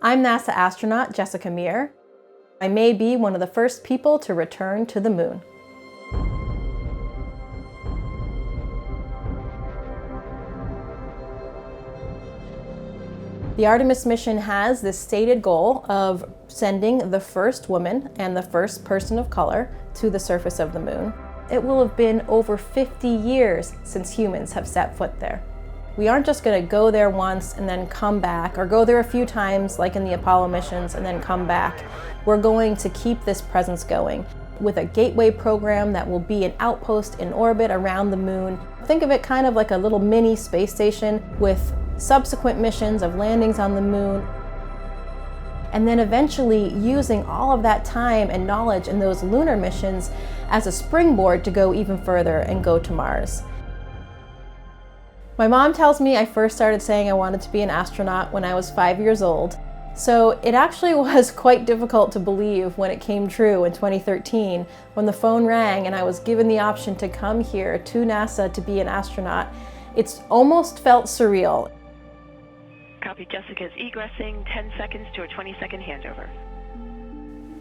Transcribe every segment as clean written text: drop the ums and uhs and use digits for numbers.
I'm NASA astronaut Jessica Meir. I may be one of the first people to return to the moon. The Artemis mission has this stated goal of sending the first woman and the first person of color to the surface of the moon. It will have been over 50 years since humans have set foot there. We aren't just going to go there once and then come back, or go there a few times like in the Apollo missions and then come back. We're going to keep this presence going with a gateway program that will be an outpost in orbit around the moon. Think of it kind of like a little mini space station with subsequent missions of landings on the moon, and then eventually using all of that time and knowledge in those lunar missions as a springboard to go even further and go to Mars. My mom tells me I first started saying I wanted to be an astronaut when I was 5 years old. So it actually was quite difficult to believe when it came true in 2013, when the phone rang and I was given the option to come here to NASA to be an astronaut. It's almost felt surreal. Copy, Jessica is egressing, 10 seconds to a 20-second handover.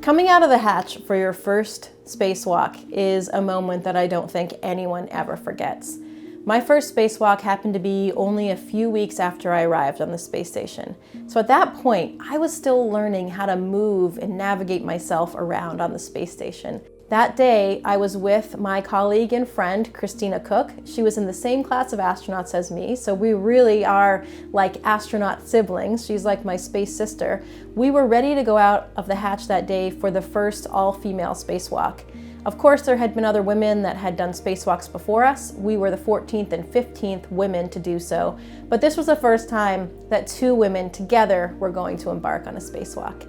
Coming out of the hatch for your first spacewalk is a moment that I don't think anyone ever forgets. My first spacewalk happened to be only a few weeks after I arrived on the space station. So at that point, I was still learning how to move and navigate myself around on the space station. That day, I was with my colleague and friend, Christina Cook. She was in the same class of astronauts as me, so we really are like astronaut siblings. She's like my space sister. We were ready to go out of the hatch that day for the first all-female spacewalk. Of course, there had been other women that had done spacewalks before us. We were the 14th and 15th women to do so, but this was the first time that two women together were going to embark on a spacewalk.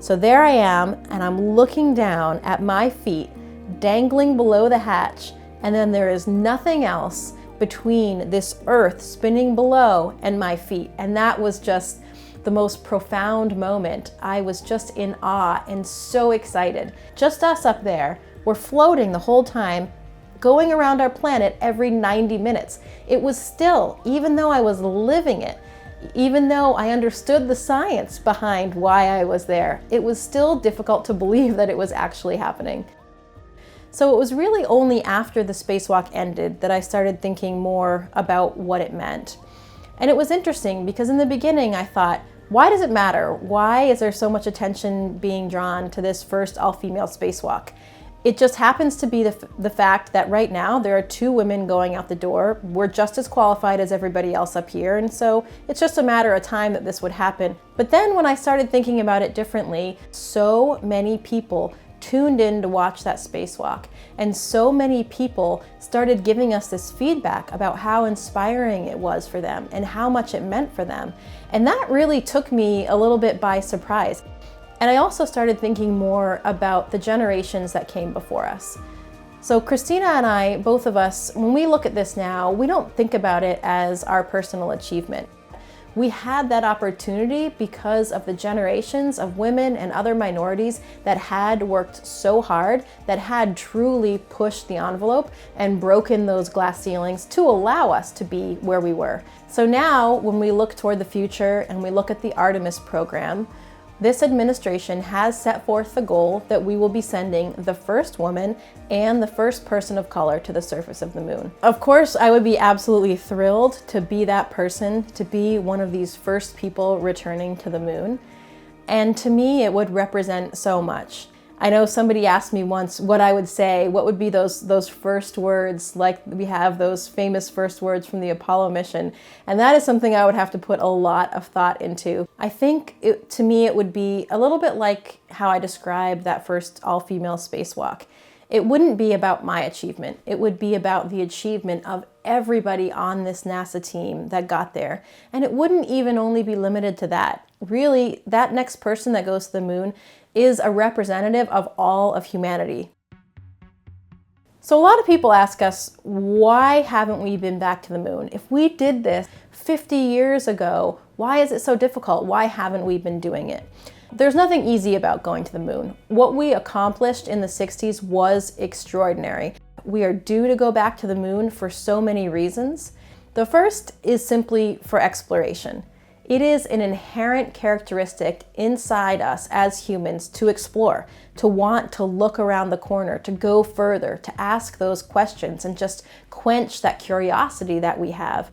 So there I am, and I'm looking down at my feet, dangling below the hatch, and then there is nothing else between this Earth spinning below and my feet. And that was just the most profound moment. I was just in awe and so excited. Just us up there. We're floating the whole time, going around our planet every 90 minutes. It was still, even though I was living it, even though I understood the science behind why I was there, it was still difficult to believe that it was actually happening. So it was really only after the spacewalk ended that I started thinking more about what it meant. And it was interesting because in the beginning I thought, why does it matter? Why is there so much attention being drawn to this first all-female spacewalk? It just happens to be the fact that right now there are two women going out the door. We're just as qualified as everybody else up here, and so it's just a matter of time that this would happen. But then when I started thinking about it differently, so many people tuned in to watch that spacewalk, and so many people started giving us this feedback about how inspiring it was for them and how much it meant for them. And that really took me a little bit by surprise. And I also started thinking more about the generations that came before us. So Christina and I, both of us, when we look at this now, we don't think about it as our personal achievement. We had that opportunity because of the generations of women and other minorities that had worked so hard, that had truly pushed the envelope and broken those glass ceilings to allow us to be where we were. So now, when we look toward the future and we look at the Artemis program, this administration has set forth the goal that we will be sending the first woman and the first person of color to the surface of the moon. Of course, I would be absolutely thrilled to be that person, to be one of these first people returning to the moon. And to me, it would represent so much. I know somebody asked me once what I would say, what would be those first words, like we have those famous first words from the Apollo mission. And that is something I would have to put a lot of thought into. I think to me it would be a little bit like how I described that first all-female spacewalk. It wouldn't be about my achievement. It would be about the achievement of everybody on this NASA team that got there. And it wouldn't even only be limited to that. Really, that next person that goes to the moon is a representative of all of humanity. So a lot of people ask us, why haven't we been back to the moon? If we did this 50 years ago, why is it so difficult? Why haven't we been doing it? There's nothing easy about going to the moon. What we accomplished in the 60s was extraordinary. We are due to go back to the moon for so many reasons. The first is simply for exploration. It is an inherent characteristic inside us as humans to explore, to want to look around the corner, to go further, to ask those questions and just quench that curiosity that we have.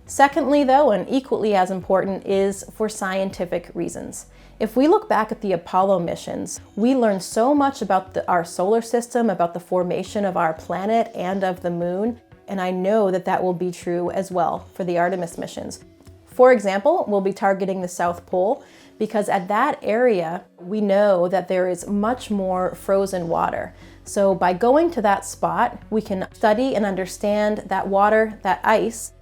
Secondly, though, and equally as important, is for scientific reasons. If we look back at the Apollo missions, we learned so much about our solar system, about the formation of our planet and of the moon, and I know that that will be true as well for the Artemis missions. For example, we'll be targeting the South Pole because at that area, we know that there is much more frozen water. So by going to that spot, we can study and understand that water, that ice,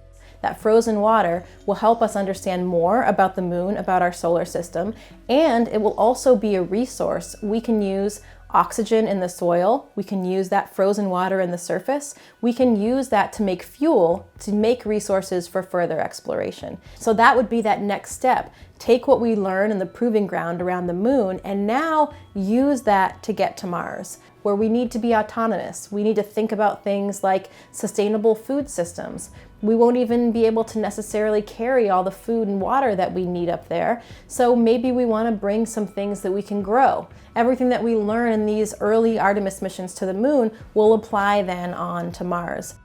that frozen water will help us understand more about the moon, about our solar system, and it will also be a resource. We can use oxygen in the soil, we can use that frozen water in the surface, we can use that to make fuel, to make resources for further exploration. So that would be that next step. Take what we learn in the proving ground around the moon and now use that to get to Mars, where we need to be autonomous. We need to think about things like sustainable food systems. We won't even be able to necessarily carry all the food and water that we need up there. So maybe we want to bring some things that we can grow. Everything that we learn in these early Artemis missions to the moon will apply then on to Mars.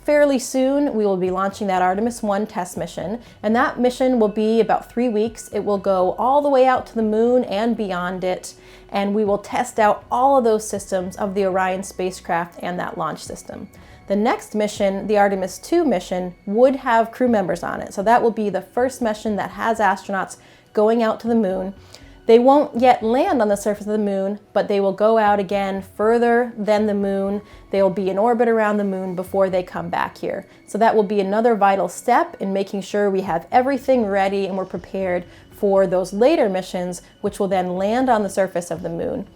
Fairly soon, we will be launching that Artemis 1 test mission, and that mission will be about 3 weeks. It will go all the way out to the moon and beyond it, and we will test out all of those systems of the Orion spacecraft and that launch system. The next mission, the Artemis 2 mission, would have crew members on it. So that will be the first mission that has astronauts going out to the moon. They won't yet land on the surface of the moon, but they will go out again further than the moon. They will be in orbit around the moon before they come back here. So that will be another vital step in making sure we have everything ready and we're prepared for those later missions, which will then land on the surface of the moon.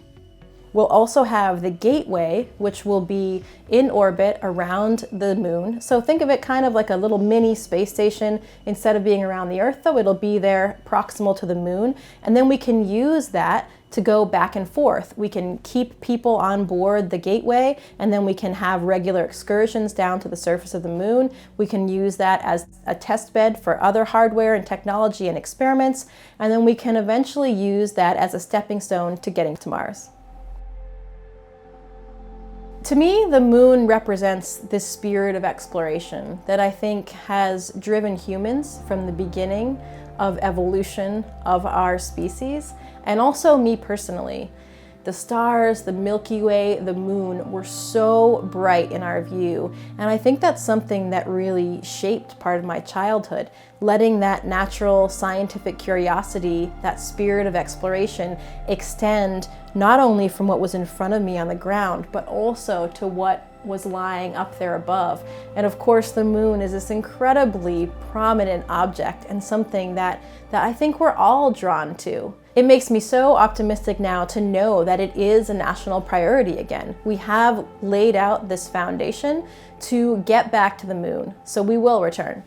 We'll also have the Gateway, which will be in orbit around the moon. So think of it kind of like a little mini space station. Instead of being around the Earth, though, it'll be there proximal to the moon. And then we can use that to go back and forth. We can keep people on board the Gateway, and then we can have regular excursions down to the surface of the moon. We can use that as a test bed for other hardware and technology and experiments. And then we can eventually use that as a stepping stone to getting to Mars. To me, the moon represents this spirit of exploration that I think has driven humans from the beginning of evolution of our species, and also me personally. The stars, the Milky Way, the moon were so bright in our view, and I think that's something that really shaped part of my childhood, letting that natural scientific curiosity, that spirit of exploration, extend not only from what was in front of me on the ground, but also to what was lying up there above. And of course, the moon is this incredibly prominent object and something that I think we're all drawn to. It makes me so optimistic now to know that it is a national priority again. We have laid out this foundation to get back to the moon, so we will return.